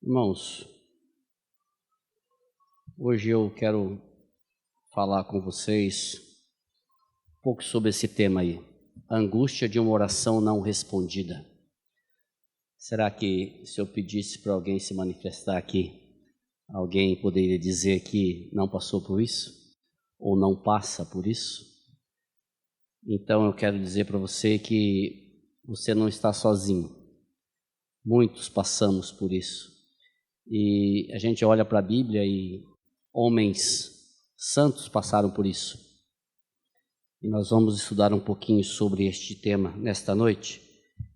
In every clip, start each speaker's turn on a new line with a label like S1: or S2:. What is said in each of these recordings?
S1: Irmãos, hoje eu quero falar com vocês um pouco sobre esse tema aí, a angústia de uma oração não respondida. Será que se eu pedisse para alguém se manifestar aqui, alguém poderia dizer que não passou por isso? Ou não passa por isso? Então eu quero dizer para você que você não está sozinho. Muitos passamos por isso. E a gente olha para a Bíblia e homens santos passaram por isso. E nós vamos estudar um pouquinho sobre este tema nesta noite.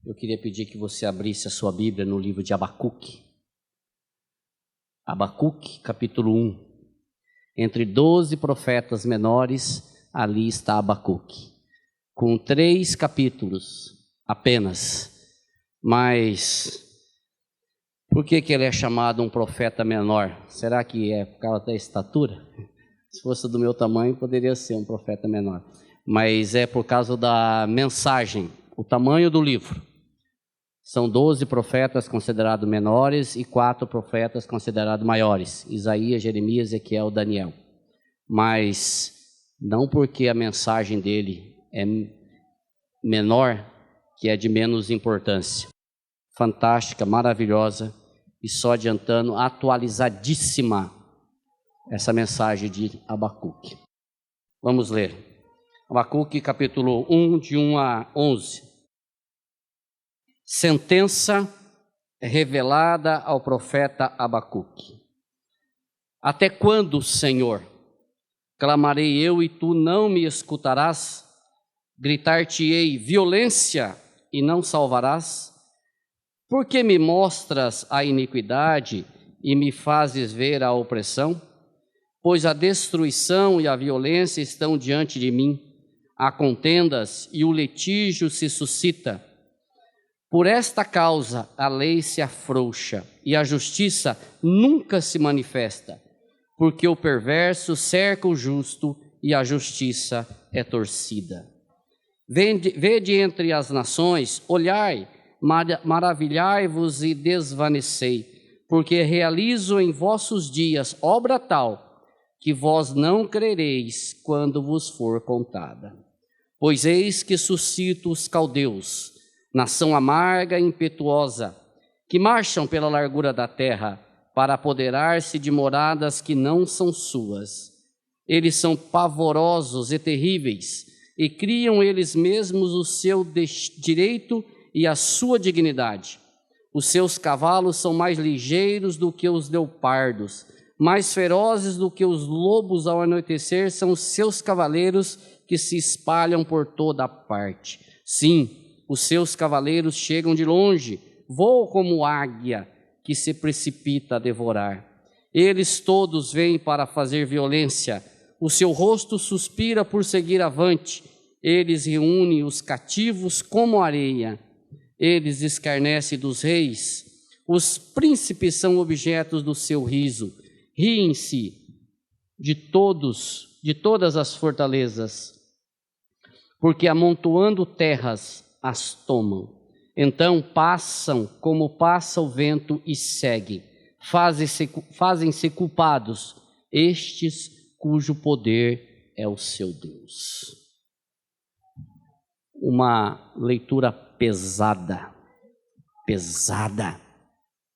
S1: Eu queria pedir que você abrisse a sua Bíblia no livro de Abacuque. Abacuque, capítulo 1. Entre 12 profetas menores, ali está Abacuque. Com 3 capítulos apenas. Mas por que ele é chamado um profeta menor? Será que é por causa da estatura? Se fosse do meu tamanho, poderia ser um profeta menor. Mas é por causa da mensagem, o tamanho do livro. São 12 profetas considerados menores e 4 profetas considerados maiores. Isaías, Jeremias, Ezequiel, Daniel. Mas não porque a mensagem dele é menor, que é de menos importância. Fantástica, maravilhosa. E só adiantando, atualizadíssima essa mensagem de Abacuque. Vamos ler. Abacuque, capítulo 1, de 1 a 11. Sentença revelada ao profeta Abacuque. Até quando, Senhor, clamarei eu e tu não me escutarás? Gritar-te-ei violência e não salvarás? Por que me mostras a iniquidade e me fazes ver a opressão? Pois a destruição e a violência estão diante de mim, há contendas e o litígio se suscita. Por esta causa a lei se afrouxa e a justiça nunca se manifesta, porque o perverso cerca o justo e a justiça é torcida. Vede entre as nações, olhai, maravilhai-vos e desvanecei, porque realizo em vossos dias obra tal, que vós não crereis quando vos for contada. Pois eis que suscito os caldeus, nação amarga e impetuosa, que marcham pela largura da terra, para apoderar-se de moradas que não são suas. Eles são pavorosos e terríveis, e criam eles mesmos o seu direito e a sua dignidade. Os seus cavalos são mais ligeiros do que os leopardos, mais ferozes do que os lobos ao anoitecer são os seus cavaleiros que se espalham por toda a parte. Sim, os seus cavaleiros chegam de longe, voam como águia que se precipita a devorar. Eles todos vêm para fazer violência, o seu rosto suspira por seguir avante. Eles reúnem os cativos como areia. Eles escarnecem dos reis, os príncipes são objetos do seu riso, riem-se de todas as fortalezas, porque amontoando terras as tomam. Então passam como passa o vento e seguem, fazem-se culpados estes cujo poder é o seu Deus. Uma leitura pesada,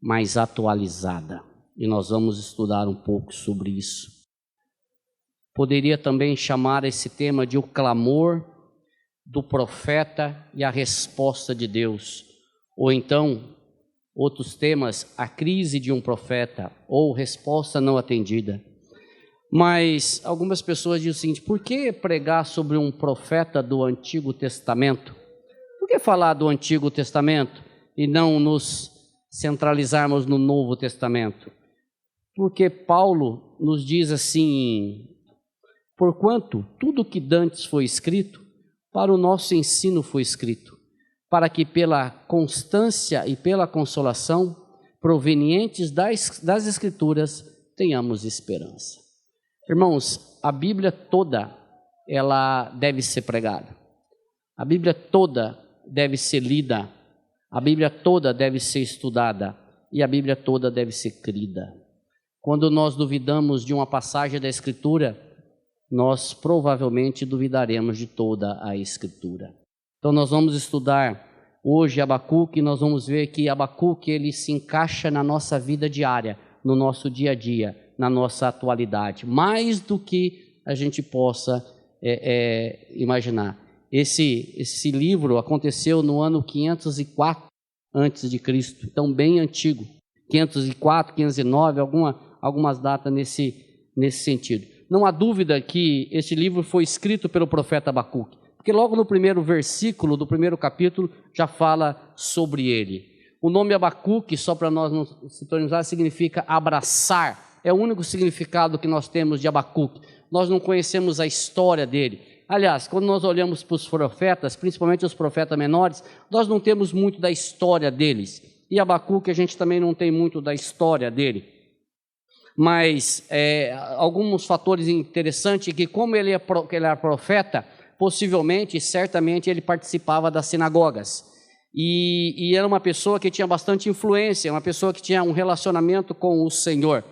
S1: mas atualizada. E nós vamos estudar um pouco sobre isso. Poderia também chamar esse tema de o clamor do profeta e a resposta de Deus. Ou então, outros temas, a crise de um profeta ou resposta não atendida. Mas algumas pessoas dizem o seguinte: por que pregar sobre um profeta do Antigo Testamento? Por que falar do Antigo Testamento e não nos centralizarmos no Novo Testamento? Porque Paulo nos diz assim: porquanto tudo que dantes foi escrito, para o nosso ensino foi escrito, para que pela constância e pela consolação provenientes das Escrituras tenhamos esperança. Irmãos, a Bíblia toda, ela deve ser pregada. A Bíblia toda deve ser lida. A Bíblia toda deve ser estudada. e a Bíblia toda deve ser crida. Quando nós duvidamos de uma passagem da Escritura, nós provavelmente duvidaremos de toda a Escritura. Então nós vamos estudar hoje Abacuque, e nós vamos ver que Abacuque ele se encaixa na nossa vida diária, no nosso dia a dia, na nossa atualidade, mais do que a gente possa imaginar. Esse livro aconteceu no ano 504 a.C., então bem antigo, 504, 509, algumas datas nesse sentido. Não há dúvida que esse livro foi escrito pelo profeta Abacuque, porque logo no primeiro versículo do primeiro capítulo já fala sobre ele. O nome Abacuque, só para nós nos sintonizar, significa abraçar. É o único significado que nós temos de Abacuque. Nós não conhecemos a história dele. Aliás, quando nós olhamos para os profetas, principalmente os profetas menores, nós não temos muito da história deles. E Abacuque a gente também não tem muito da história dele. Mas alguns fatores interessantes, que como ele era profeta, possivelmente, certamente ele participava das sinagogas. E era uma pessoa que tinha bastante influência, uma pessoa que tinha um relacionamento com o Senhor.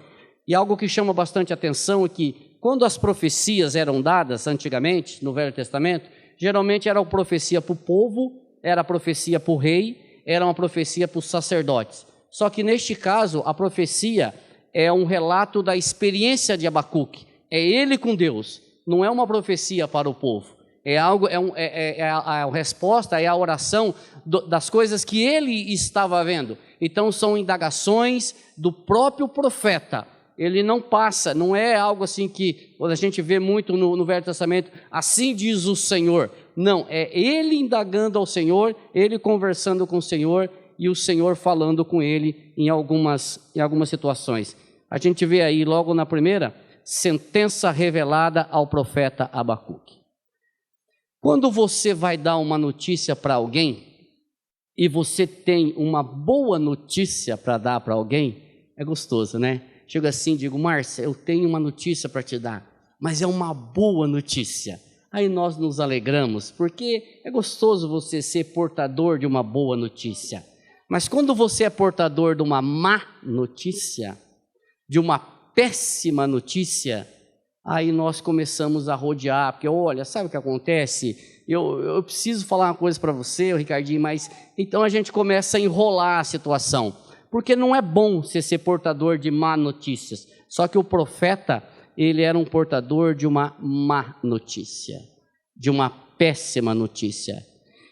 S1: E algo que chama bastante atenção é que quando as profecias eram dadas antigamente, no Velho Testamento, geralmente era uma profecia para o povo, era a profecia para o rei, era uma profecia para os sacerdotes. Só que neste caso, a profecia é um relato da experiência de Abacuque. É ele com Deus, não é uma profecia para o povo. A resposta, é a oração das coisas que ele estava vendo. Então são indagações do próprio profeta. Ele não passa, não é algo assim que a gente vê muito no Velho Testamento, assim diz o Senhor. Não, é ele indagando ao Senhor, ele conversando com o Senhor e o Senhor falando com ele em algumas situações. A gente vê aí logo na primeira, sentença revelada ao profeta Abacuque. Quando você vai dar uma notícia para alguém e você tem uma boa notícia para dar para alguém, é gostoso, né? Chego assim, digo, Márcia, eu tenho uma notícia para te dar, mas é uma boa notícia. Aí nós nos alegramos, porque é gostoso você ser portador de uma boa notícia. Mas quando você é portador de uma má notícia, de uma péssima notícia, aí nós começamos a rodear, porque olha, sabe o que acontece? Eu preciso falar uma coisa para você, Ricardinho, mas então a gente começa a enrolar a situação. Porque não é bom você ser portador de má notícias. Só que o profeta, ele era um portador de uma má notícia, de uma péssima notícia.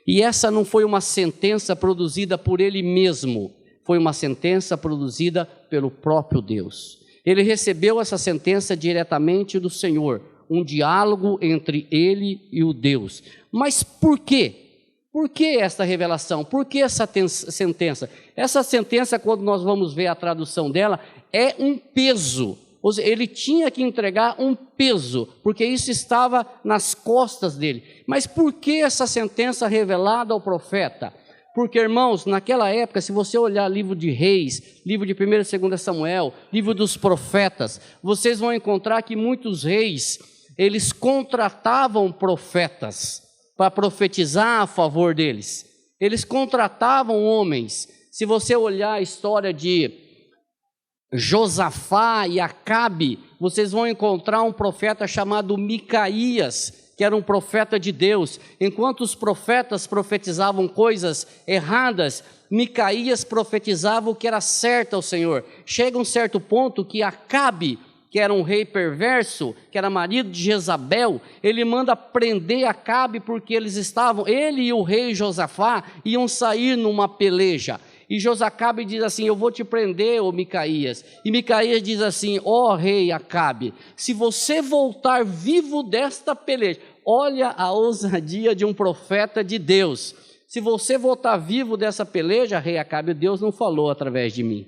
S1: E essa não foi uma sentença produzida por ele mesmo, foi uma sentença produzida pelo próprio Deus. Ele recebeu essa sentença diretamente do Senhor, um diálogo entre ele e o Deus. Mas por quê? Por que essa revelação? Por que essa sentença? Essa sentença, quando nós vamos ver a tradução dela, é um peso. Ou seja, ele tinha que entregar um peso, porque isso estava nas costas dele. Mas por que essa sentença revelada ao profeta? Porque, irmãos, naquela época, se você olhar livro de Reis, livro de 1 e 2 Samuel, livro dos profetas, vocês vão encontrar que muitos reis, eles contratavam profetas para profetizar a favor deles. Eles contratavam homens. Se você olhar a história de Josafá e Acabe, vocês vão encontrar um profeta chamado Micaías, que era um profeta de Deus. Enquanto os profetas profetizavam coisas erradas, Micaías profetizava o que era certo ao Senhor. Chega um certo ponto que Acabe, que era um rei perverso, que era marido de Jezabel, ele manda prender Acabe porque ele e o rei Josafá iam sair numa peleja. E Josacabe diz assim, eu vou te prender, ô Micaías. E Micaías diz assim, ó rei Acabe, se você voltar vivo desta peleja, olha a ousadia de um profeta de Deus. Se você voltar vivo dessa peleja, rei Acabe, Deus não falou através de mim.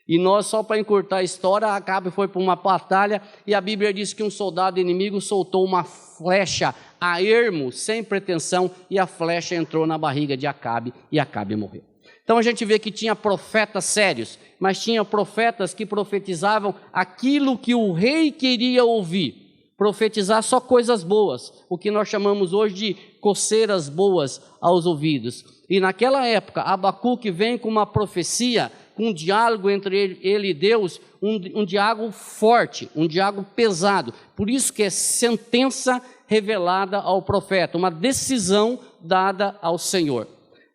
S1: E nós, só para encurtar a história, Acabe foi para uma batalha e a Bíblia diz que um soldado inimigo soltou uma flecha a ermo, sem pretensão, e a flecha entrou na barriga de Acabe e Acabe morreu. Então a gente vê que tinha profetas sérios, mas tinha profetas que profetizavam aquilo que o rei queria ouvir, profetizar só coisas boas, o que nós chamamos hoje de coceiras boas aos ouvidos. E naquela época, Abacuque vem com uma profecia com um diálogo entre ele e Deus, um diálogo forte, um diálogo pesado. Por isso que é sentença revelada ao profeta, uma decisão dada ao Senhor.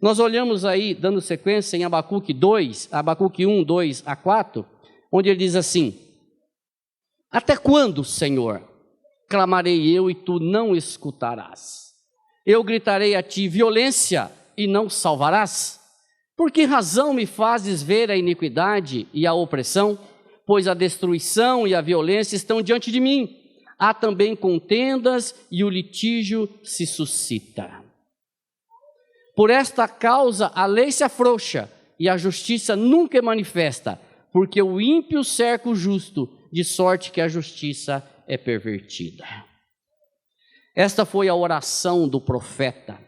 S1: Nós olhamos aí, dando sequência em Abacuque 2, Abacuque 1, 2 a 4, onde ele diz assim: até quando, Senhor, clamarei eu e tu não escutarás? Eu gritarei a ti violência e não salvarás? Por que razão me fazes ver a iniquidade e a opressão? Pois a destruição e a violência estão diante de mim. Há também contendas e o litígio se suscita. Por esta causa a lei se afrouxa e a justiça nunca é manifesta, porque o ímpio cerca o justo, de sorte que a justiça é pervertida. Esta foi a oração do profeta,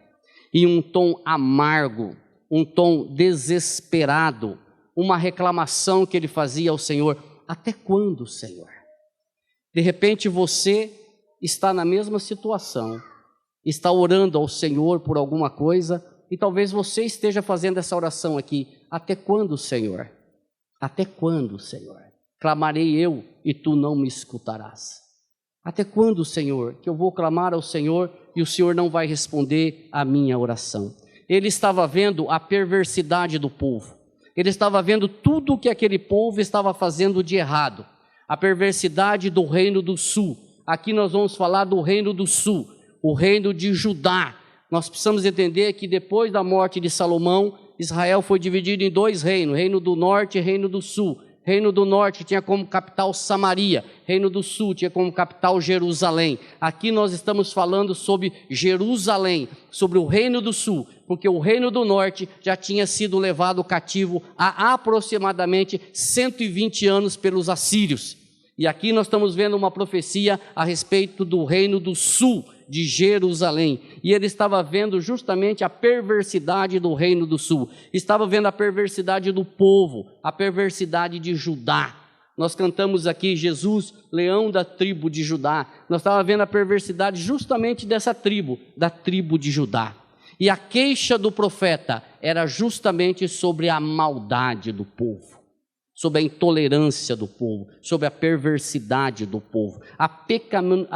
S1: em um tom amargo, um tom desesperado, uma reclamação que ele fazia ao Senhor. Até quando, Senhor? De repente você está na mesma situação, está orando ao Senhor por alguma coisa, e talvez você esteja fazendo essa oração aqui: até quando, Senhor? Até quando, Senhor? Clamarei eu e tu não me escutarás. Até quando, Senhor, que eu vou clamar ao Senhor e o Senhor não vai responder a minha oração? Ele estava vendo a perversidade do povo. Ele estava vendo tudo o que aquele povo estava fazendo de errado. A perversidade do reino do sul. Aqui nós vamos falar do reino do sul, o reino de Judá. Nós precisamos entender que depois da morte de Salomão, Israel foi dividido em dois reinos, reino do norte e reino do sul. Reino do norte tinha como capital Samaria, reino do sul tinha como capital Jerusalém. Aqui nós estamos falando sobre Jerusalém, sobre o reino do sul, porque o reino do norte já tinha sido levado cativo há aproximadamente 120 anos pelos assírios. E aqui nós estamos vendo uma profecia a respeito do reino do sul, de Jerusalém, e ele estava vendo justamente a perversidade do reino do sul, estava vendo a perversidade do povo, a perversidade de Judá. Nós cantamos aqui: Jesus, leão da tribo de Judá. Nós estávamos vendo a perversidade justamente dessa tribo, da tribo de Judá. E a queixa do profeta era justamente sobre a maldade do povo, sobre a intolerância do povo, sobre a perversidade do povo. A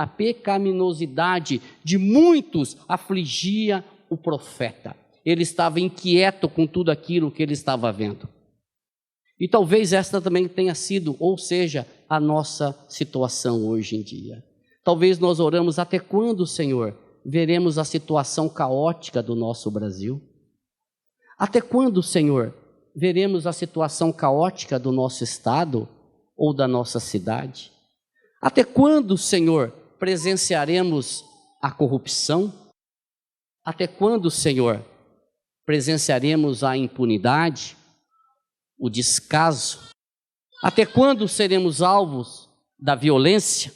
S1: pecaminosidade de muitos afligia o profeta. Ele estava inquieto com tudo aquilo que ele estava vendo. E talvez esta também tenha sido, ou seja, a nossa situação hoje em dia. Talvez nós oramos: até quando, Senhor, veremos a situação caótica do nosso Brasil? Até quando, Senhor, veremos a situação caótica do nosso estado ou da nossa cidade? Até quando, Senhor, presenciaremos a corrupção? Até quando, Senhor, presenciaremos a impunidade, o descaso? Até quando seremos alvos da violência?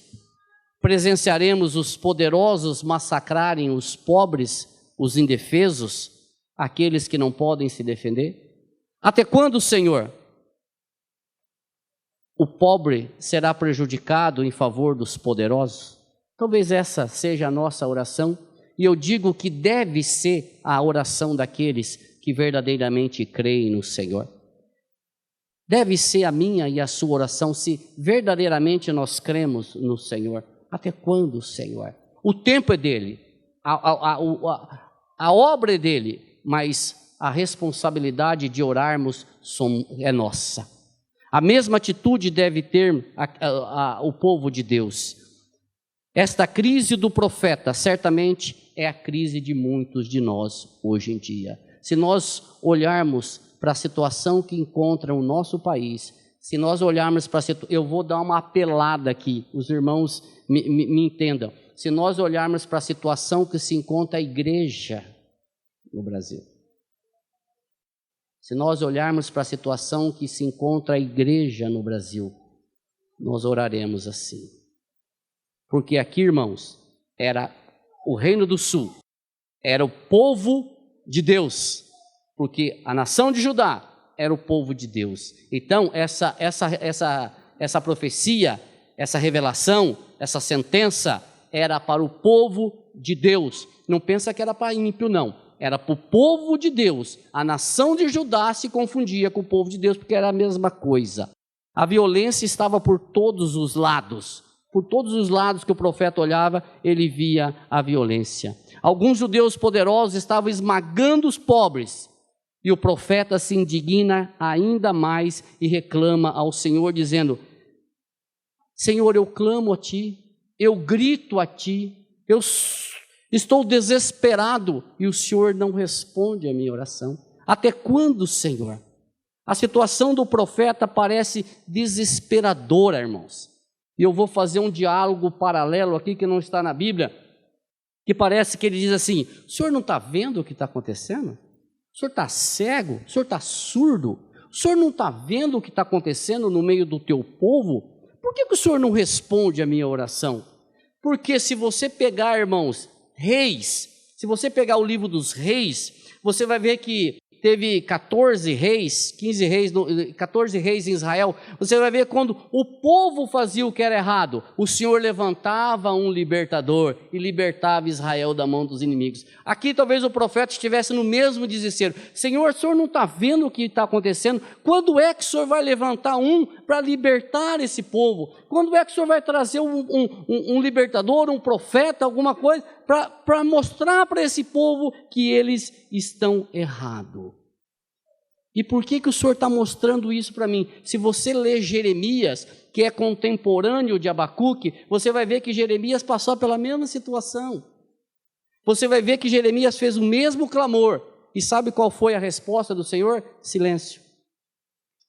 S1: Presenciaremos os poderosos massacrarem os pobres, os indefesos, aqueles que não podem se defender? Até quando, Senhor, o pobre será prejudicado em favor dos poderosos? Talvez essa seja a nossa oração, e eu digo que deve ser a oração daqueles que verdadeiramente creem no Senhor. Deve ser a minha e a sua oração, se verdadeiramente nós cremos no Senhor. Até quando, Senhor? O tempo é dele, a obra é dele, mas a responsabilidade de orarmos é nossa. A mesma atitude deve ter o povo de Deus. Esta crise do profeta certamente é a crise de muitos de nós hoje em dia. Se nós olharmos para a situação que encontra o nosso país, se nós olharmos para a situação, eu vou dar uma apelada aqui, os irmãos me entendam. Se nós olharmos para a situação que se encontra a igreja no Brasil, se nós olharmos para a situação que se encontra a igreja no Brasil, nós oraremos assim. Porque aqui, irmãos, era o reino do sul, era o povo de Deus, porque a nação de Judá era o povo de Deus. Então, essa profecia, essa revelação, essa sentença era para o povo de Deus. Não pensa que era para ímpio, não. era para o povo de Deus. A nação de Judá se confundia com o povo de Deus, porque era a mesma coisa. A violência estava por todos os lados. Por todos os lados que o profeta olhava, ele via a violência. Alguns judeus poderosos estavam esmagando os pobres. E o profeta se indigna ainda mais e reclama ao Senhor, dizendo: Senhor, eu clamo a Ti, eu grito a Ti, eu estou desesperado e o Senhor não responde a minha oração. Até quando, Senhor? A situação do profeta parece desesperadora, irmãos. E eu vou fazer um diálogo paralelo aqui que não está na Bíblia, que parece que ele diz assim: o senhor não está vendo o que está acontecendo? O senhor está cego? O senhor está surdo? O senhor não está vendo o que está acontecendo no meio do teu povo? Por que o senhor não responde a minha oração? Porque se você pegar, irmãos, reis, se você pegar o livro dos reis, você vai ver que teve 14 reis, 15 reis, 14 reis em Israel. Você vai ver quando o povo fazia o que era errado, o Senhor levantava um libertador e libertava Israel da mão dos inimigos. Aqui talvez o profeta estivesse no mesmo desespero: Senhor, o Senhor não está vendo o que está acontecendo? Quando é que o Senhor vai levantar um para libertar esse povo? Quando é que o Senhor vai trazer um libertador, um profeta, alguma coisa, para mostrar para esse povo que eles estão errados? E por que o Senhor está mostrando isso para mim? Se você ler Jeremias, que é contemporâneo de Abacuque, você vai ver que Jeremias passou pela mesma situação. Você vai ver que Jeremias fez o mesmo clamor. E sabe qual foi a resposta do Senhor? Silêncio.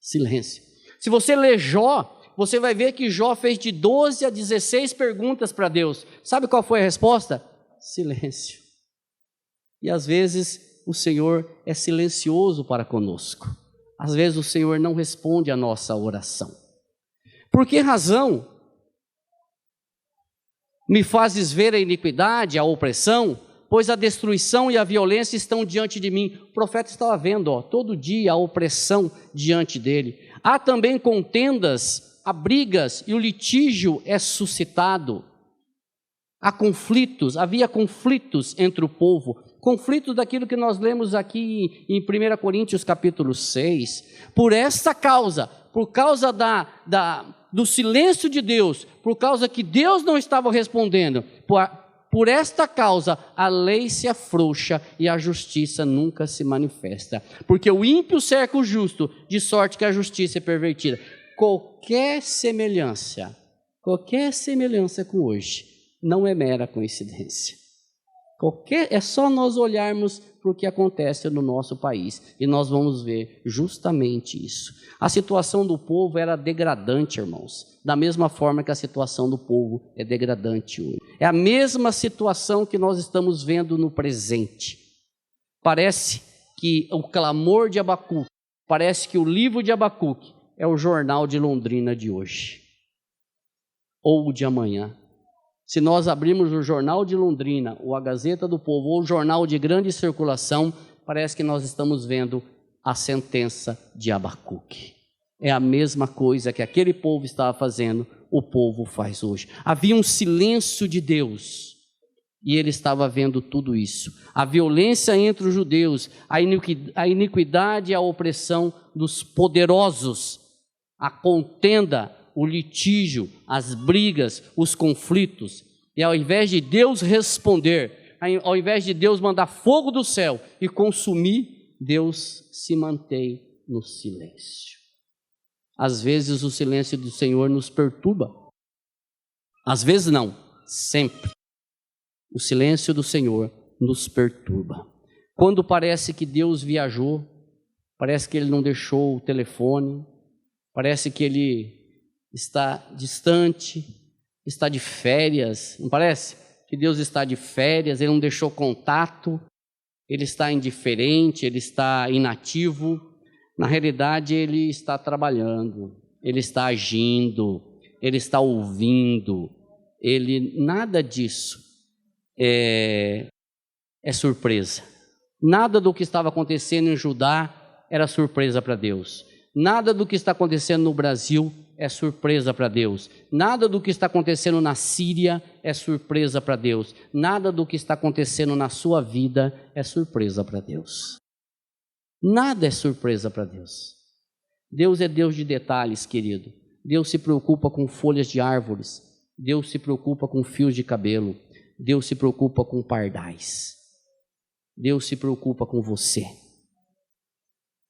S1: Silêncio. Se você ler Jó, você vai ver que Jó fez de 12 a 16 perguntas para Deus. Sabe qual foi a resposta? Silêncio. E às vezes o Senhor é silencioso para conosco. Às vezes o Senhor não responde a nossa oração. Por que razão me fazes ver a iniquidade, a opressão? Pois a destruição e a violência estão diante de mim. O profeta estava vendo, todo dia a opressão diante dele. Há também contendas, há brigas e o litígio é suscitado. Há conflitos, havia conflitos entre o povo. Conflitos daquilo que nós lemos aqui em 1 Coríntios capítulo 6. Por esta causa, por causa do silêncio de Deus, por causa que Deus não estava respondendo, por esta causa a lei se afrouxa e a justiça nunca se manifesta. Porque o ímpio cerca o justo, de sorte que a justiça é pervertida. Qualquer semelhança com hoje não é mera coincidência. É só nós olharmos para o que acontece no nosso país e nós vamos ver justamente isso. A situação do povo era degradante, irmãos, da mesma forma que a situação do povo é degradante hoje. É a mesma situação que nós estamos vendo no presente. Parece que o clamor de Abacuque, parece que o livro de Abacuque é o jornal de Londrina de hoje ou de amanhã. Se nós abrirmos o Jornal de Londrina, ou a Gazeta do Povo, ou o jornal de grande circulação, parece que nós estamos vendo a sentença de Abacuque. É a mesma coisa que aquele povo estava fazendo, o povo faz hoje. Havia um silêncio de Deus, e ele estava vendo tudo isso. A violência entre os judeus, a iniquidade e a opressão dos poderosos, a contenda, o litígio, as brigas, os conflitos. E ao invés de Deus responder, ao invés de Deus mandar fogo do céu e consumir, Deus se mantém no silêncio. Às vezes o silêncio do Senhor nos perturba. Às vezes não, sempre. O silêncio do Senhor nos perturba. Quando parece que Deus viajou, parece que Ele não deixou o telefone, parece que Ele está distante, está de férias, não parece? Que Deus está de férias, Ele não deixou contato, Ele está indiferente, Ele está inativo. Na realidade, Ele está trabalhando, Ele está agindo, Ele está ouvindo. Nada disso é surpresa. Nada do que estava acontecendo em Judá era surpresa para Deus. Nada do que está acontecendo no Brasil é surpresa para Deus. Nada do que está acontecendo na Síria é surpresa para Deus. Nada do que está acontecendo na sua vida é surpresa para Deus. Nada é surpresa para Deus. Deus é Deus de detalhes, querido. Deus se preocupa com folhas de árvores. Deus se preocupa com fios de cabelo. Deus se preocupa com pardais. Deus se preocupa com você.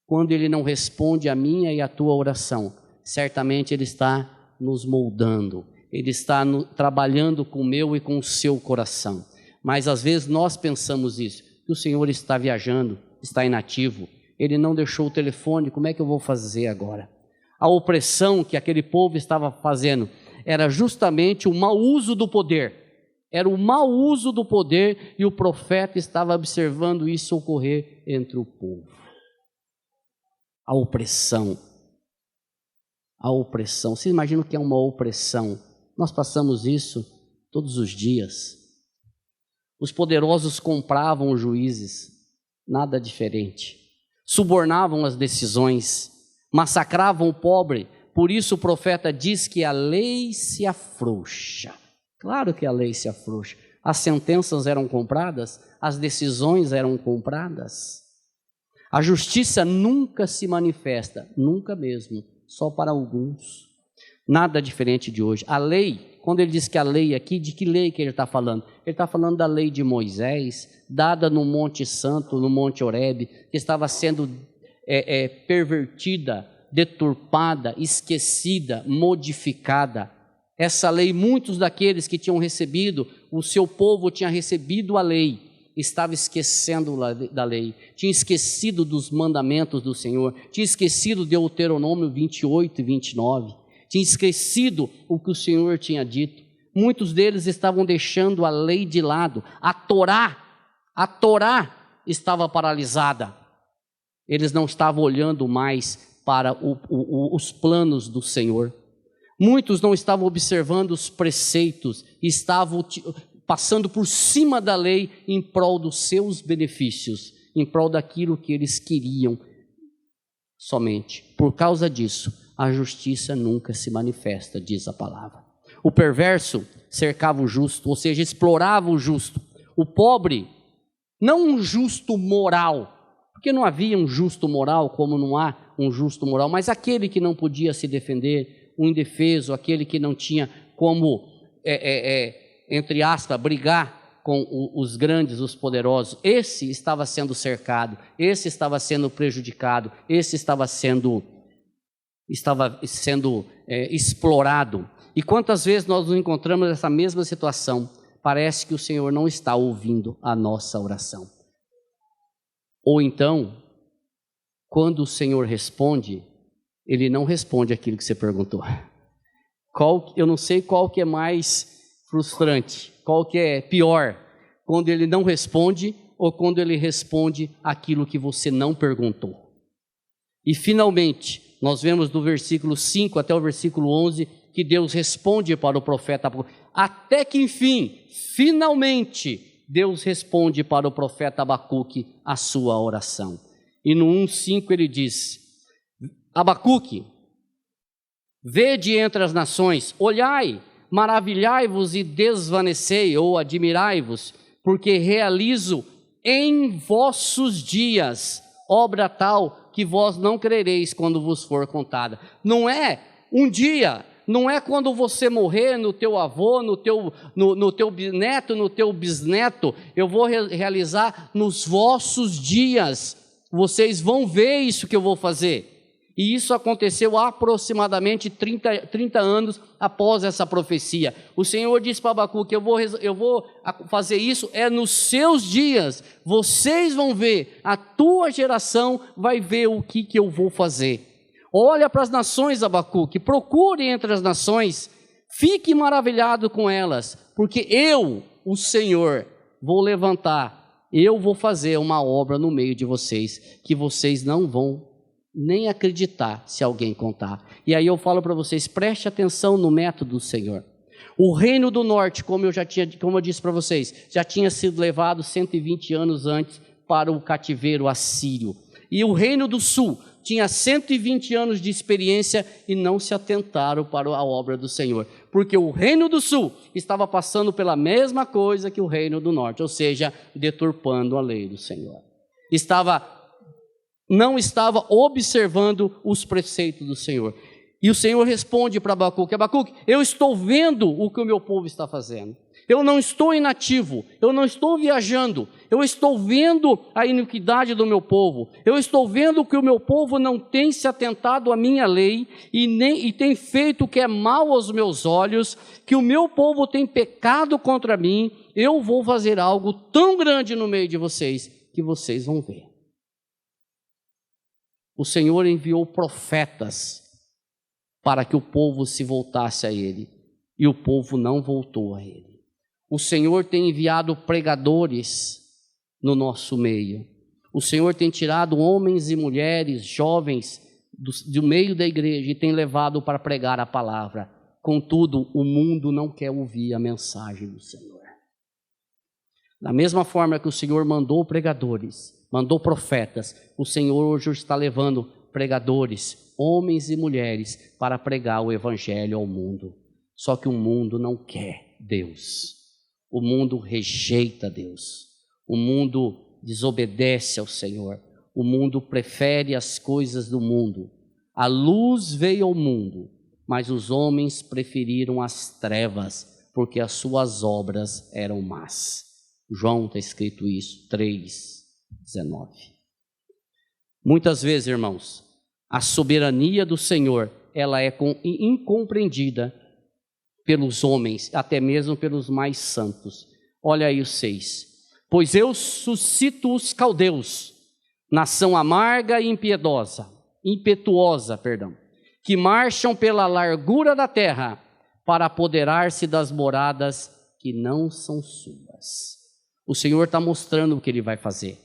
S1: Quando Ele não responde a minha e a tua oração, certamente Ele está nos moldando, Ele está trabalhando com o meu e com o seu coração. Mas às vezes nós pensamos isso, que o Senhor está viajando, está inativo, Ele não deixou o telefone, como é que eu vou fazer agora? A opressão que aquele povo estava fazendo era justamente o mau uso do poder. Era o mau uso do poder e o profeta estava observando isso ocorrer entre o povo. A opressão. A opressão. Vocês imaginam o que é uma opressão? Nós passamos isso todos os dias. Os poderosos compravam os juízes, nada diferente. Subornavam as decisões, massacravam o pobre. Por isso o profeta diz que a lei se afrouxa. Claro que a lei se afrouxa. As sentenças eram compradas, as decisões eram compradas. A justiça nunca se manifesta, nunca mesmo, só para alguns. Nada diferente de hoje. A lei, quando ele diz que a lei aqui, de que lei que ele está falando? Ele está falando da lei de Moisés, dada no Monte Santo, no Monte Horebe, que estava sendo pervertida, deturpada, esquecida, modificada. Essa lei, muitos daqueles que tinham recebido, o seu povo tinha recebido a lei, estava esquecendo da lei, tinha esquecido dos mandamentos do Senhor, tinha esquecido Deuteronômio 28 e 29, tinha esquecido o que o Senhor tinha dito. Muitos deles estavam deixando a lei de lado. A Torá estava paralisada. Eles não estavam olhando mais para os planos do Senhor. Muitos não estavam observando os preceitos, estavam passando por cima da lei em prol dos seus benefícios, em prol daquilo que eles queriam somente. Por causa disso, a justiça nunca se manifesta, diz a palavra. O perverso cercava o justo, ou seja, explorava o justo. O pobre, não um justo moral, porque não havia um justo moral como não há um justo moral, mas aquele que não podia se defender, o indefeso, aquele que não tinha como, entre aspas, brigar com os grandes, os poderosos, esse estava sendo cercado, esse estava sendo prejudicado, esse estava sendo explorado. E quantas vezes nós nos encontramos nessa mesma situação, parece que o Senhor não está ouvindo a nossa oração. Ou então, quando o Senhor responde, Ele não responde aquilo que você perguntou. Eu não sei qual que é mais frustrante, qual que é pior, quando Ele não responde ou quando Ele responde aquilo que você não perguntou. E finalmente, nós vemos do versículo 5 até o versículo 11, que Deus responde para o profeta, até que enfim, finalmente, Deus responde para o profeta Abacuque a sua oração. E no 1:5 ele diz: Abacuque, vede entre as nações, olhai, maravilhai-vos e desvanecei, ou admirai-vos, porque realizo em vossos dias obra tal que vós não crereis quando vos for contada. Não é um dia, não é quando você morrer, no teu avô, no teu neto, no teu bisneto, eu vou realizar nos vossos dias, vocês vão ver isso que eu vou fazer. E isso aconteceu aproximadamente 30 anos após essa profecia. O Senhor disse para Abacuque: eu vou fazer isso nos seus dias. Vocês vão ver, a tua geração vai ver o que eu vou fazer. Olha para as nações, Abacuque, procure entre as nações, fique maravilhado com elas, porque eu, o Senhor, vou levantar, eu vou fazer uma obra no meio de vocês, que vocês não vão nem acreditar se alguém contar. E aí eu falo para vocês, preste atenção no método do Senhor. O reino do norte, como eu disse para vocês, já tinha sido levado 120 anos antes para o cativeiro assírio. E o reino do sul tinha 120 anos de experiência e não se atentaram para a obra do Senhor, porque o reino do sul estava passando pela mesma coisa que o reino do norte, ou seja, deturpando a lei do Senhor. Não estava observando os preceitos do Senhor. E o Senhor responde para Abacuque: Abacuque, eu estou vendo o que o meu povo está fazendo. Eu não estou inativo, eu não estou viajando, eu estou vendo a iniquidade do meu povo, eu estou vendo que o meu povo não tem se atentado à minha lei e tem feito o que é mal aos meus olhos, que o meu povo tem pecado contra mim. Eu vou fazer algo tão grande no meio de vocês que vocês vão ver. O Senhor enviou profetas para que o povo se voltasse a Ele, e o povo não voltou a Ele. O Senhor tem enviado pregadores no nosso meio. O Senhor tem tirado homens e mulheres, jovens, do meio da igreja e tem levado para pregar a palavra. Contudo, o mundo não quer ouvir a mensagem do Senhor. Da mesma forma que o Senhor mandou pregadores, mandou profetas, o Senhor hoje está levando pregadores, homens e mulheres, para pregar o evangelho ao mundo. Só que o mundo não quer Deus. O mundo rejeita Deus, o mundo desobedece ao Senhor, o mundo prefere as coisas do mundo. A luz veio ao mundo, mas os homens preferiram as trevas, porque as suas obras eram más. João está escrito isso, 3:19. Muitas vezes, irmãos, a soberania do Senhor, ela é incompreendida pelos homens, até mesmo pelos mais santos. Olha aí o 6. Pois eu suscito os caldeus, nação amarga e impetuosa, que marcham pela largura da terra, para apoderar-se das moradas que não são suas. O Senhor está mostrando o que Ele vai fazer.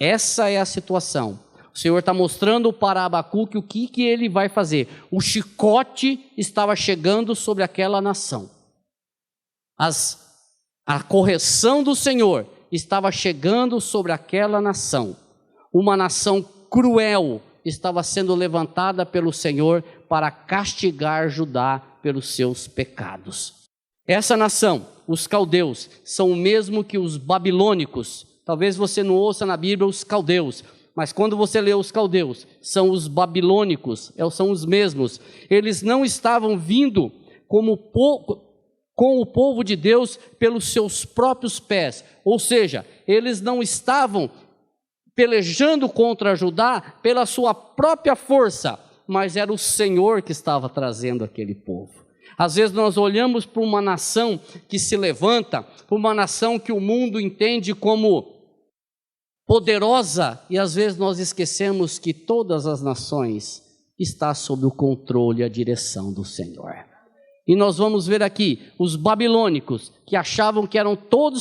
S1: Essa é a situação. O Senhor está mostrando para Abacuque o que ele vai fazer. O chicote estava chegando sobre aquela nação. A correção do Senhor estava chegando sobre aquela nação. Uma nação cruel estava sendo levantada pelo Senhor para castigar Judá pelos seus pecados. Essa nação, os caldeus, são o mesmo que os babilônicos. Talvez você não ouça na Bíblia os caldeus, mas quando você lê os caldeus, são os babilônicos, são os mesmos. Eles não estavam vindo com o povo de Deus pelos seus próprios pés, ou seja, eles não estavam pelejando contra Judá pela sua própria força, mas era o Senhor que estava trazendo aquele povo. Às vezes nós olhamos para uma nação que se levanta, para uma nação que o mundo entende como poderosa, e às vezes nós esquecemos que todas as nações estão sob o controle e a direção do Senhor. E nós vamos ver aqui, os babilônicos, que achavam que eram todo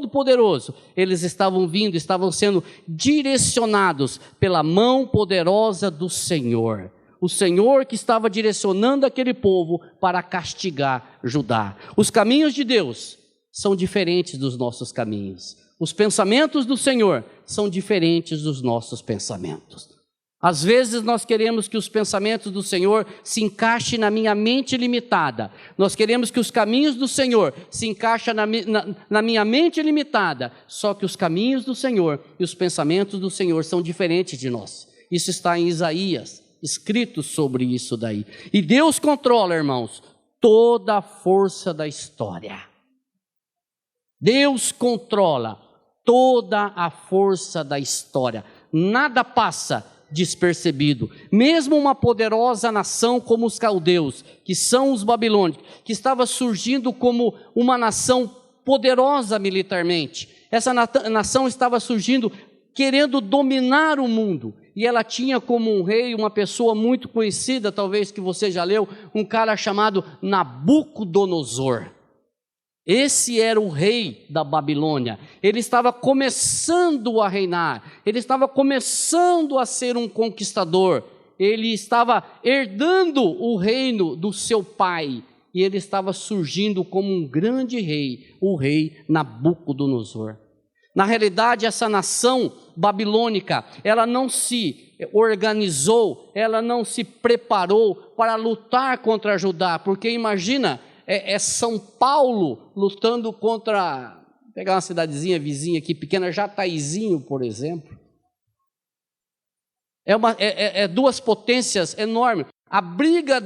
S1: poderoso, eles estavam vindo, estavam sendo direcionados pela mão poderosa do Senhor. O Senhor que estava direcionando aquele povo para castigar Judá. Os caminhos de Deus são diferentes dos nossos caminhos. Os pensamentos do Senhor são diferentes dos nossos pensamentos. Às vezes nós queremos que os pensamentos do Senhor se encaixem na minha mente limitada. Nós queremos que os caminhos do Senhor se encaixem na minha mente limitada. Só que os caminhos do Senhor e os pensamentos do Senhor são diferentes de nós. Isso está em Isaías, escrito sobre isso daí. E Deus controla, irmãos, toda a força da história. Deus controla toda a força da história. Nada passa despercebido. Mesmo uma poderosa nação como os caldeus, que são os babilônicos, que estava surgindo como uma nação poderosa militarmente. Essa nação estava surgindo querendo dominar o mundo. E ela tinha como um rei, uma pessoa muito conhecida, talvez que você já leu, um cara chamado Nabucodonosor. Esse era o rei da Babilônia. Ele estava começando a reinar, ele estava começando a ser um conquistador, ele estava herdando o reino do seu pai, e ele estava surgindo como um grande rei, o rei Nabucodonosor. Na realidade, essa nação babilônica, ela não se organizou, ela não se preparou para lutar contra Judá, porque imagina, é São Paulo lutando contra, vou pegar uma cidadezinha vizinha aqui, pequena, Jataizinho, por exemplo. É duas potências enormes. A briga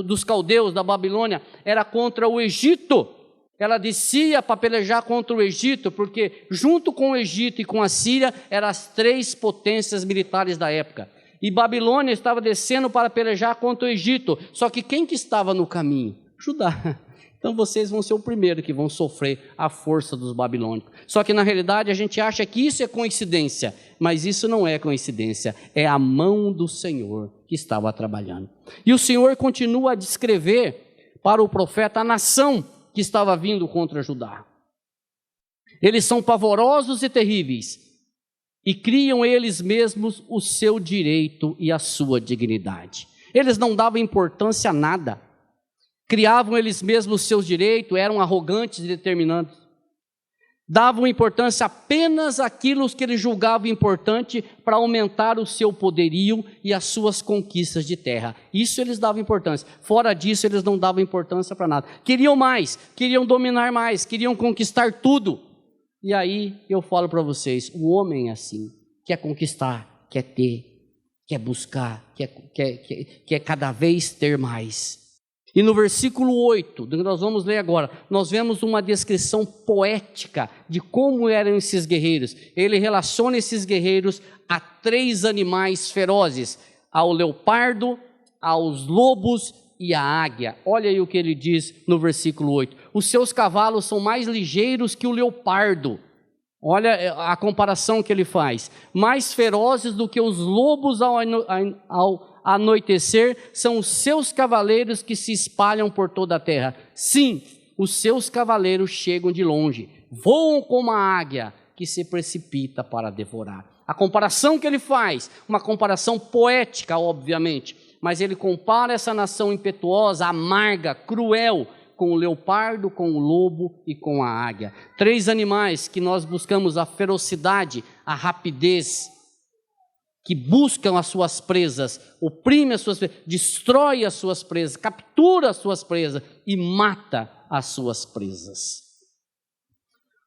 S1: dos caldeus, da Babilônia, era contra o Egito. Ela descia para pelejar contra o Egito, porque junto com o Egito e com a Síria, eram as três potências militares da época. E Babilônia estava descendo para pelejar contra o Egito. Só que quem que estava no caminho? Judá. Então vocês vão ser o primeiro que vão sofrer a força dos babilônicos. Só que na realidade a gente acha que isso é coincidência, mas isso não é coincidência, é a mão do Senhor que estava trabalhando. E o Senhor continua a descrever para o profeta a nação que estava vindo contra Judá. Eles são pavorosos e terríveis, e criam eles mesmos o seu direito e a sua dignidade. Eles não davam importância a nada. Criavam eles mesmos os seus direitos, eram arrogantes e determinantes. Davam importância apenas àquilo que eles julgavam importante para aumentar o seu poderio e as suas conquistas de terra. Isso eles davam importância. Fora disso, eles não davam importância para nada. Queriam mais, queriam dominar mais, queriam conquistar tudo. E aí eu falo para vocês, o homem é assim, quer conquistar, quer ter, quer buscar, quer cada vez ter mais. E no versículo 8, do que nós vamos ler agora, nós vemos uma descrição poética de como eram esses guerreiros. Ele relaciona esses guerreiros a 3 animais ferozes, ao leopardo, aos lobos e à águia. Olha aí o que ele diz no versículo 8. Os seus cavalos são mais ligeiros que o leopardo. Olha a comparação que ele faz. Mais ferozes do que os lobos ao anoitecer, são os seus cavaleiros que se espalham por toda a terra. Sim, os seus cavaleiros chegam de longe, voam como a águia que se precipita para devorar. A comparação que ele faz, uma comparação poética, obviamente, mas ele compara essa nação impetuosa, amarga, cruel, com o leopardo, com o lobo e com a águia. 3 animais que nós buscamos a ferocidade, a rapidez, que buscam as suas presas, oprime as suas presas, destrói as suas presas, captura as suas presas e mata as suas presas.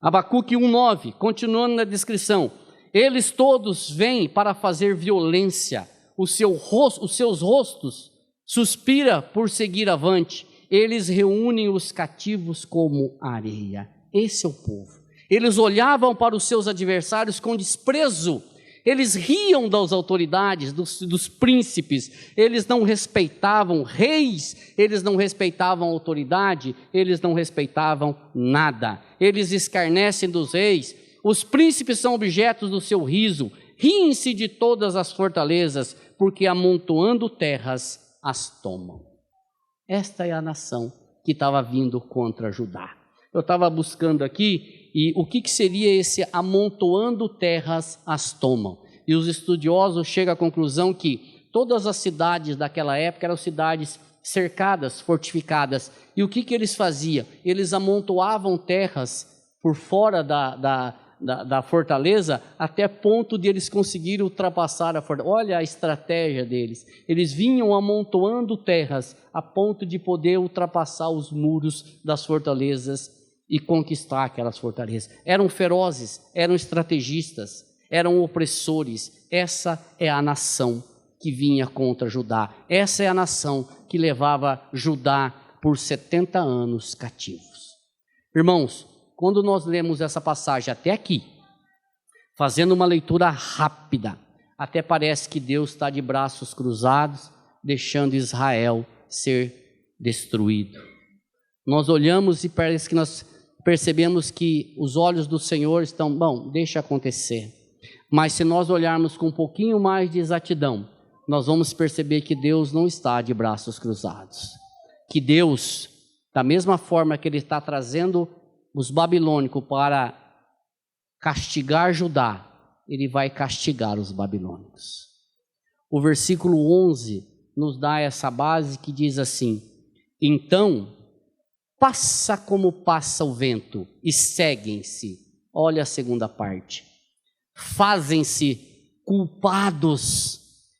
S1: Abacuque 1:9, continuando na descrição, eles todos vêm para fazer violência, os seus rostos suspira por seguir avante, eles reúnem os cativos como areia. Esse é o povo. Eles olhavam para os seus adversários com desprezo. Eles riam das autoridades, dos príncipes, eles não respeitavam reis, eles não respeitavam autoridade, eles não respeitavam nada. Eles escarnecem dos reis, os príncipes são objetos do seu riso, riem-se de todas as fortalezas, porque amontoando terras as tomam. Esta é a nação que estava vindo contra Judá. Eu estava buscando aqui, e o que seria esse amontoando terras as tomam? E os estudiosos chegam à conclusão que todas as cidades daquela época eram cidades cercadas, fortificadas. E o que eles faziam? Eles amontoavam terras por fora da fortaleza, até ponto de eles conseguirem ultrapassar a fortaleza. Olha a estratégia deles. Eles vinham amontoando terras a ponto de poder ultrapassar os muros das fortalezas e conquistar aquelas fortalezas. Eram ferozes, eram estrategistas, eram opressores. Essa é a nação que vinha contra Judá. Essa é a nação que levava Judá por 70 anos cativos. Irmãos, quando nós lemos essa passagem até aqui, fazendo uma leitura rápida, até parece que Deus está de braços cruzados, deixando Israel ser destruído. Nós olhamos e parece que nós percebemos que os olhos do Senhor estão, bom, deixa acontecer. Mas se nós olharmos com um pouquinho mais de exatidão, nós vamos perceber que Deus não está de braços cruzados. Que Deus, da mesma forma que Ele está trazendo os babilônicos para castigar Judá, Ele vai castigar os babilônicos. O versículo 11 nos dá essa base que diz assim: então, passa como passa o vento, e seguem-se Olha a segunda parte. Fazem-se culpados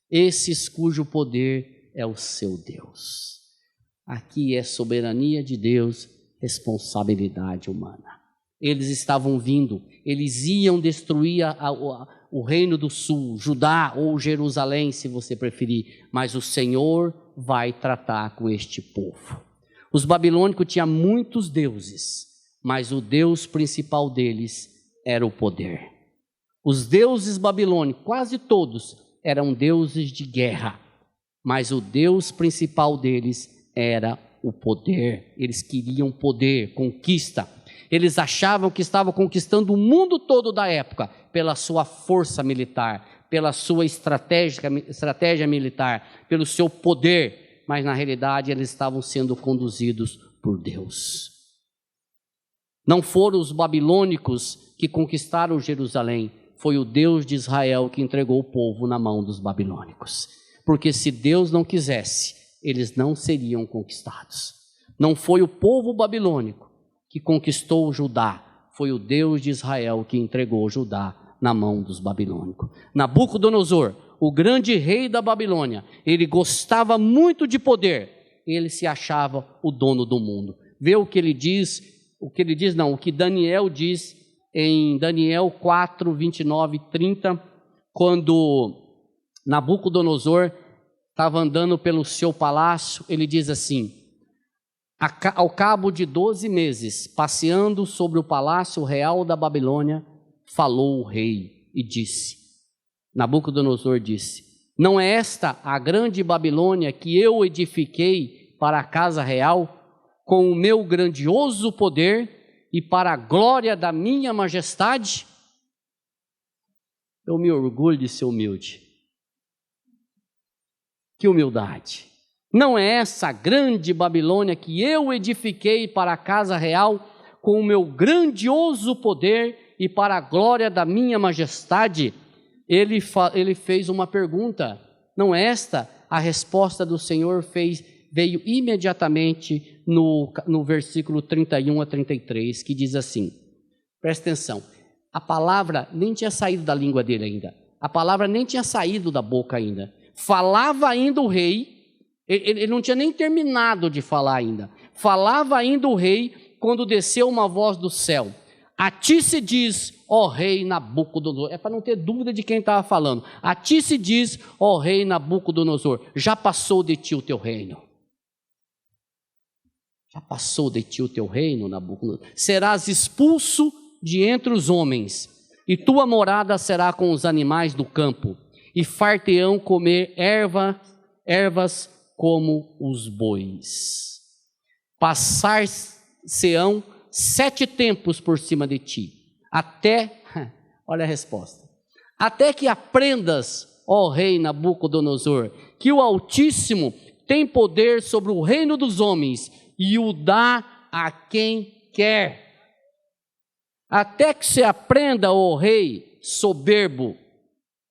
S1: esses cujo poder é o seu Deus. Aqui é soberania de Deus, responsabilidade humana. Eles estavam vindo, eles iam destruir o reino do sul, Judá ou Jerusalém, se você preferir, mas o Senhor vai tratar com este povo. Os babilônicos tinham muitos deuses, mas o Deus principal deles era o poder. Os deuses babilônicos, quase todos, eram deuses de guerra, mas o Deus principal deles era o poder. Eles queriam poder, conquista. Eles achavam que estavam conquistando o mundo todo da época pela sua força militar, pela sua estratégia militar, pelo seu poder, mas na realidade eles estavam sendo conduzidos por Deus. Não foram os babilônicos que conquistaram Jerusalém, foi o Deus de Israel que entregou o povo na mão dos babilônicos. Porque se Deus não quisesse, eles não seriam conquistados. Não foi o povo babilônico que conquistou Judá, foi o Deus de Israel que entregou Judá na mão dos babilônicos. Nabucodonosor, o grande rei da Babilônia, ele gostava muito de poder, ele se achava o dono do mundo. Vê o que ele diz, o que Daniel diz em Daniel 4, 29 e 30, quando Nabucodonosor estava andando pelo seu palácio, ele diz assim: ao cabo de 12 meses, passeando sobre o palácio real da Babilônia, falou o rei e disse, Nabucodonosor disse, não é esta a grande Babilônia que eu edifiquei para a casa real, com o meu grandioso poder e para a glória da minha majestade? Eu me orgulho de ser humilde. Que humildade! Não é essa grande Babilônia que eu edifiquei para a casa real com o meu grandioso poder e para a glória da minha majestade? Ele fez uma pergunta. Não é esta a resposta do Senhor veio imediatamente no versículo 31 a 33, que diz assim, presta atenção, a palavra nem tinha saído da língua dele ainda, a palavra nem tinha saído da boca ainda, falava ainda o rei, ele não tinha nem terminado de falar ainda, falava ainda o rei, quando desceu uma voz do céu, a ti se diz, ó rei Nabucodonosor, é para não ter dúvida de quem estava falando, a ti se diz, ó rei Nabucodonosor, já passou de ti o teu reino. Já passou de ti o teu reino, Nabucodonosor. Serás expulso de entre os homens, e tua morada será com os animais do campo, e far-te-ão comer ervas como os bois. Passar-se-ão 7 tempos por cima de ti, até, olha a resposta, até que aprendas, ó rei Nabucodonosor, que o Altíssimo tem poder sobre o reino dos homens, e o dá a quem quer. Até que você aprenda, ó rei soberbo,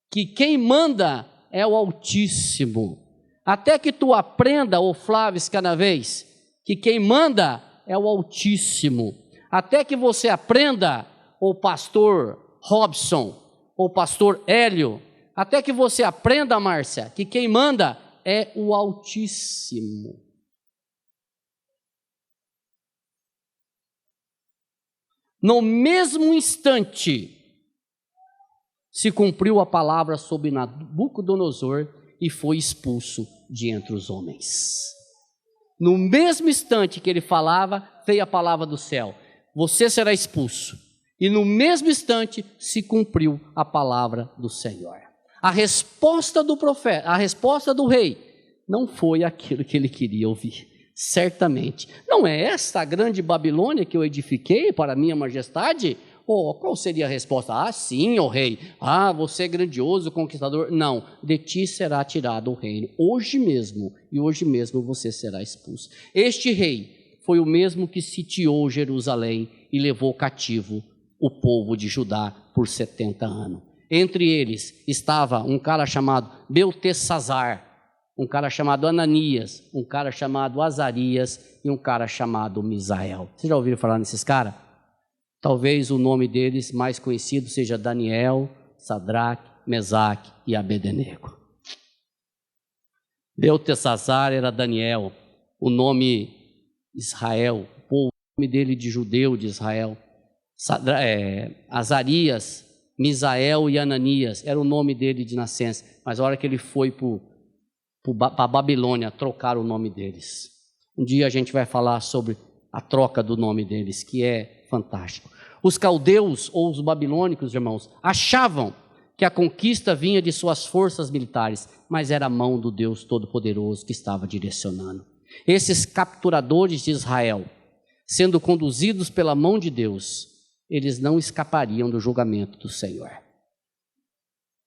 S1: que quem manda é o Altíssimo. Até que tu aprenda, ó Flávio Escanavez, que quem manda é o Altíssimo. Até que você aprenda, ó pastor Robson, ó pastor Hélio, até que você aprenda, Márcia, que quem manda é o Altíssimo. No mesmo instante, se cumpriu a palavra sobre Nabucodonosor e foi expulso de entre os homens. No mesmo instante que ele falava, veio a palavra do céu: você será expulso. E no mesmo instante se cumpriu a palavra do Senhor. A resposta do profeta, a resposta do rei, não foi aquilo que ele queria ouvir. Certamente, não é esta a grande Babilônia que eu edifiquei para a minha majestade? Qual seria a resposta? Ah, sim, ó rei, você é grandioso, conquistador. Não, de ti será tirado o reino, hoje mesmo, e hoje mesmo você será expulso. Este rei foi o mesmo que sitiou Jerusalém e levou cativo o povo de Judá por 70 anos. Entre eles estava um cara chamado Beltesazar, um cara chamado Ananias, um cara chamado Azarias e um cara chamado Misael. Vocês já ouviram falar nesses caras? Talvez o nome deles mais conhecido seja Daniel, Sadraque, Mesaque e Abednego. Beltesazar era Daniel, o nome Israel, o nome dele de judeu de Israel. Azarias, Misael e Ananias, era o nome dele de nascença, mas a hora que ele foi para a Babilônia, trocaram o nome deles. Um dia a gente vai falar sobre a troca do nome deles, que é fantástico. Os caldeus ou os babilônicos, irmãos, achavam que a conquista vinha de suas forças militares, mas era a mão do Deus Todo-Poderoso que estava direcionando. Esses capturadores de Israel, sendo conduzidos pela mão de Deus, eles não escapariam do julgamento do Senhor.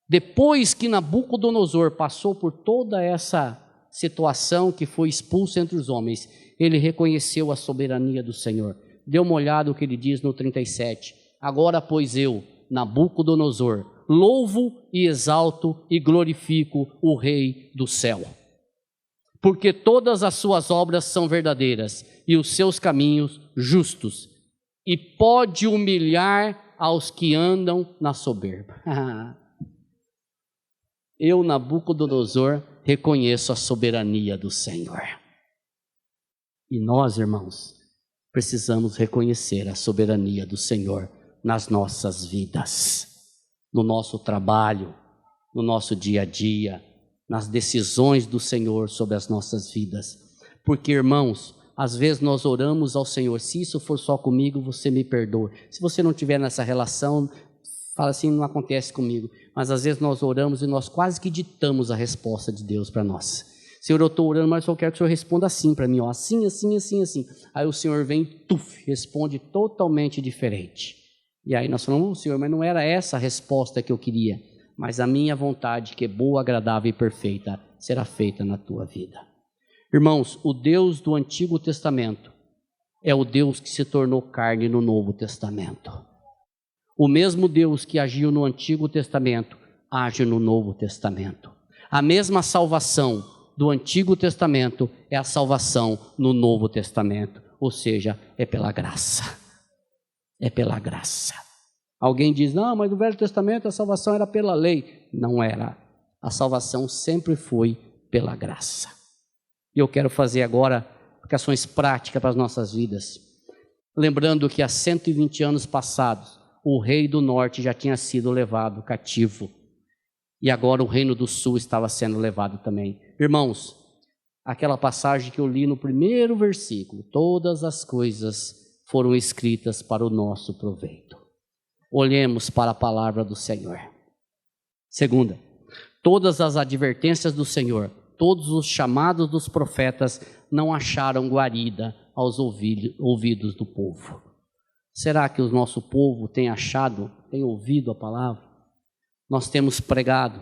S1: Depois que Nabucodonosor passou por toda essa situação que foi expulso entre os homens, ele reconheceu a soberania do Senhor. Dê uma olhada no que ele diz no 37. Agora, pois eu, Nabucodonosor, louvo e exalto e glorifico o Rei do céu, porque todas as suas obras são verdadeiras e os seus caminhos justos, e pode humilhar aos que andam na soberba. Eu, Nabucodonosor, reconheço a soberania do Senhor. E nós, irmãos, precisamos reconhecer a soberania do Senhor nas nossas vidas, no nosso trabalho, no nosso dia a dia, nas decisões do Senhor sobre as nossas vidas. Porque, irmãos, às vezes nós oramos ao Senhor, se isso for só comigo, você me perdoa. Se você não tiver nessa relação, fala assim, não acontece comigo. Mas às vezes nós oramos e nós quase que ditamos a resposta de Deus para nós. Senhor, eu estou orando, mas eu quero que o Senhor responda assim para mim, ó, assim, assim, assim, assim. Aí o Senhor vem, responde totalmente diferente. E aí nós falamos, Senhor, mas não era essa a resposta que eu queria. Mas a minha vontade, que é boa, agradável e perfeita, será feita na tua vida. Irmãos, o Deus do Antigo Testamento é o Deus que se tornou carne no Novo Testamento. O mesmo Deus que agiu no Antigo Testamento, age no Novo Testamento. A mesma salvação do Antigo Testamento é a salvação no Novo Testamento, ou seja, é pela graça. É pela graça. Alguém diz, não, mas no Velho Testamento a salvação era pela lei. Não era. A salvação sempre foi pela graça. E eu quero fazer agora aplicações práticas para as nossas vidas. Lembrando que há 120 anos passados, o rei do norte já tinha sido levado cativo. E agora o reino do sul estava sendo levado também. Irmãos, aquela passagem que eu li no primeiro versículo, todas as coisas foram escritas para o nosso proveito. Olhemos para a palavra do Senhor. Segunda, todas as advertências do Senhor, todos os chamados dos profetas não acharam guarida aos ouvidos do povo. Será que o nosso povo tem ouvido a palavra? Nós temos pregado,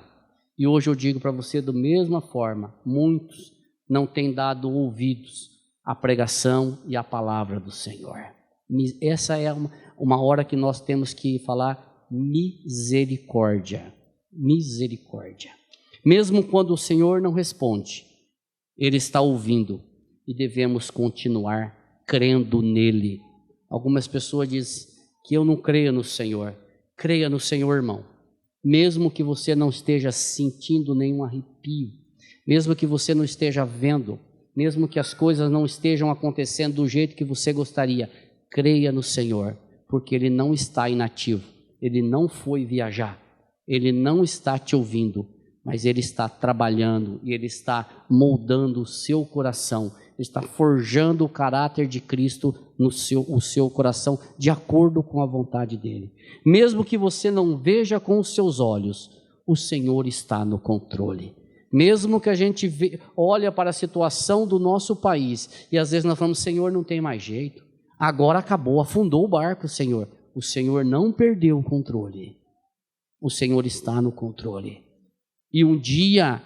S1: e hoje eu digo para você da mesma forma, muitos não têm dado ouvidos à pregação e à palavra do Senhor. Essa é uma hora que nós temos que falar misericórdia, misericórdia. Mesmo quando o Senhor não responde, Ele está ouvindo e devemos continuar crendo nele. Algumas pessoas dizem que eu não creio no Senhor. Creia no Senhor, irmão. Mesmo que você não esteja sentindo nenhum arrepio, mesmo que você não esteja vendo, mesmo que as coisas não estejam acontecendo do jeito que você gostaria, creia no Senhor, porque Ele não está inativo, Ele não foi viajar, Ele não está te ouvindo, mas Ele está trabalhando e Ele está moldando o seu coração, Ele está forjando o caráter de Cristo no seu coração, de acordo com a vontade dEle. Mesmo que você não veja com os seus olhos, o Senhor está no controle. Mesmo que a gente olhe para a situação do nosso país, e às vezes nós falamos, Senhor, não tem mais jeito, agora acabou, afundou o barco, Senhor. O Senhor não perdeu o controle, o Senhor está no controle. E um dia,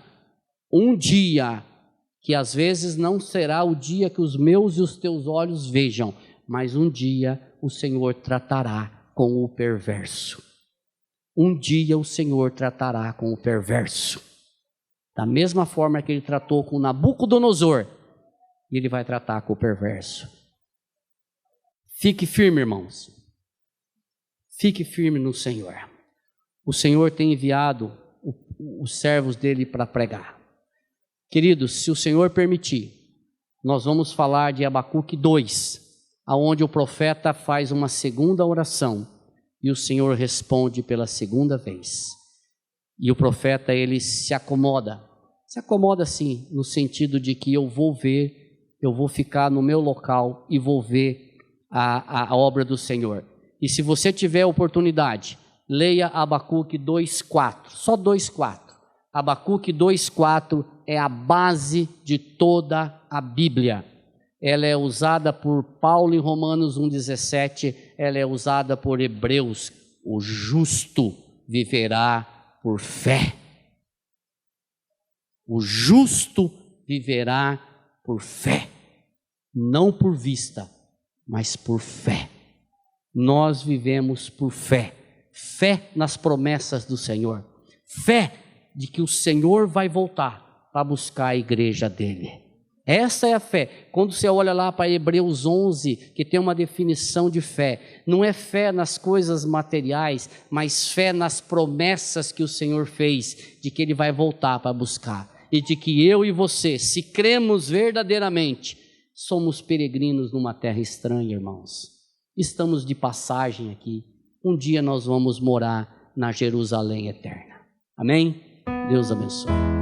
S1: que às vezes não será o dia que os meus e os teus olhos vejam, mas um dia o Senhor tratará com o perverso. Um dia o Senhor tratará com o perverso. Da mesma forma que Ele tratou com Nabucodonosor, Ele vai tratar com o perverso. Fique firme, irmãos. Fique firme no Senhor. O Senhor tem enviado os servos dele para pregar. Queridos, se o Senhor permitir, nós vamos falar de Abacuque 2, aonde o profeta faz uma segunda oração e o Senhor responde pela segunda vez. E o profeta, ele se acomoda assim, no sentido de que eu vou ficar no meu local e vou ver a obra do Senhor. E se você tiver oportunidade, leia Abacuque 2:4, só 2:4. Abacuque 2:4 é a base de toda a Bíblia. Ela é usada por Paulo em Romanos 1:17, ela é usada por Hebreus. O justo viverá por fé. O justo viverá por fé, não por vista, mas por fé. Nós vivemos por fé, fé nas promessas do Senhor, fé de que o Senhor vai voltar para buscar a igreja dele. Essa é a fé. Quando você olha lá para Hebreus 11, que tem uma definição de fé, não é fé nas coisas materiais, mas fé nas promessas que o Senhor fez, de que ele vai voltar para buscar. E de que eu e você, se cremos verdadeiramente, somos peregrinos numa terra estranha, irmãos. Estamos de passagem aqui. Um dia nós vamos morar na Jerusalém eterna. Amém? Deus abençoe.